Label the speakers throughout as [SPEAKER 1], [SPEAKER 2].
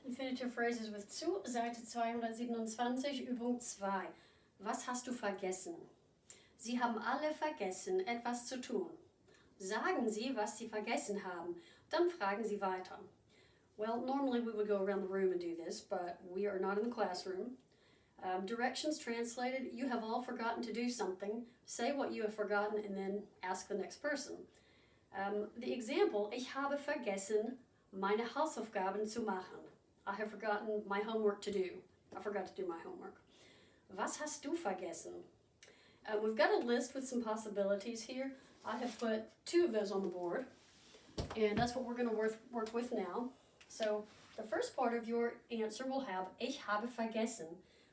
[SPEAKER 1] Infinitive Phrases with zu, Seite 227, Übung 2. Was hast du vergessen? Sie haben alle vergessen, etwas zu tun. Sagen Sie, was Sie vergessen haben. Dann fragen Sie weiter. Well, normally we would go around the room and do this, but we are not in the classroom. Directions translated, you have all forgotten to do something. Say what you have forgotten and then ask the next person. The example, ich habe vergessen, meine Hausaufgaben zu machen. I have forgotten my homework to do. I forgot to do my homework. Was hast du vergessen? We've got a list with some possibilities here. I have put 2 of those on the board, and that's what we're going to work with now. So the first part of your answer will have ich habe vergessen.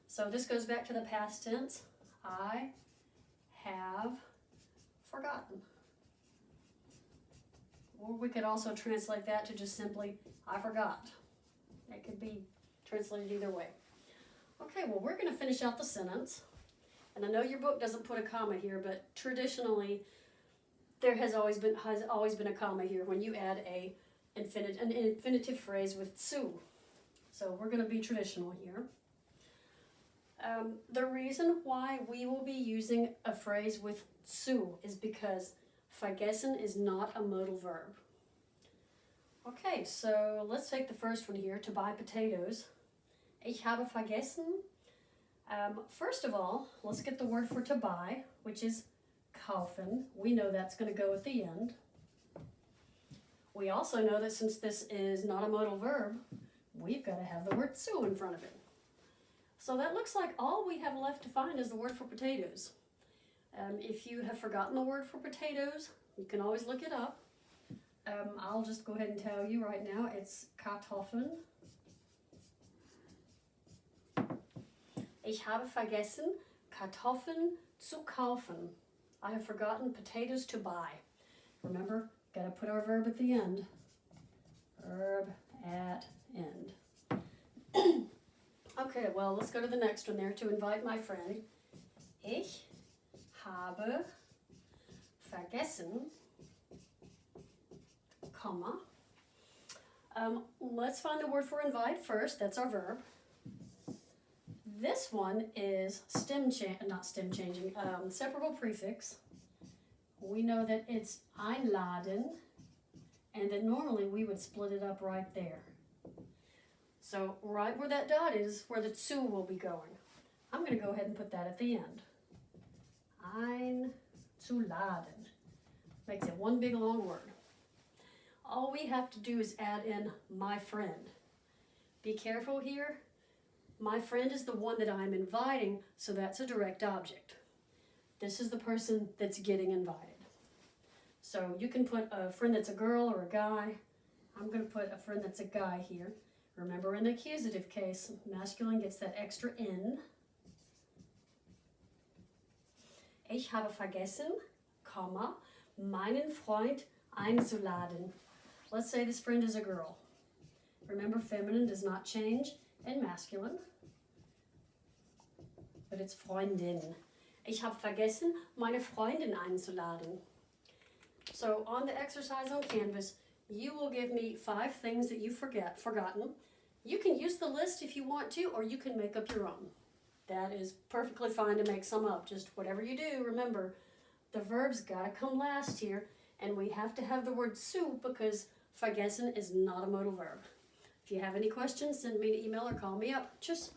[SPEAKER 1] So this goes back to the past tense. I have forgotten. Or we could also translate that to just simply I forgot. It could be translated either way. Okay, well, we're going to finish out the sentence. And I know your book doesn't put a comma here, but traditionally there has always been a comma here when you add an infinitive phrase with zu. So we're going to be traditional here. The reason why we will be using a phrase with zu is because vergessen is not a modal verb. Okay, so let's take the first one here, to buy potatoes. Ich habe vergessen. First of all, let's get the word for to buy, which is kaufen. We know that's going to go at the end. We also know that since this is not a modal verb, we've got to have the word zu in front of it. So that looks like all we have left to find is the word for potatoes. If you have forgotten the word for potatoes, you can always look it up. I'll just go ahead and tell you right now, it's Kartoffeln. Ich habe vergessen, Kartoffeln zu kaufen. I have forgotten potatoes to buy. Remember, got to put our verb at the end. Verb at end. Okay, well, let's go to the next one there, to invite my friend. Ich habe vergessen, comma. Let's find the word for invite first. That's our verb. This one is separable prefix. We know that it's einladen, and that normally we would split it up right there. So right where that dot is, where the zu will be going. I'm going to go ahead and put that at the end. Einzuladen. Makes it one big long word. All we have to do is add in my friend. Be careful here. My friend is the one that I'm inviting, so that's a direct object. This is the person that's getting invited. So you can put a friend that's a girl or a guy. I'm going to put a friend that's a guy here. Remember, in the accusative case, masculine gets that extra N. Ich habe vergessen, comma, meinen Freund einzuladen. Let's say this friend is a girl. Remember, feminine does not change in masculine, but it's Freundin. Ich habe vergessen, meine Freundin einzuladen. So on the exercise on Canvas, you will give me 5 things that you've forgotten. You can use the list if you want to, or you can make up your own. That is perfectly fine to make some up. Just whatever you do, remember, the verb's got to come last here, and we have to have the word zu because vergessen is not a modal verb. If you have any questions, send me an email or call me up. Tschüss.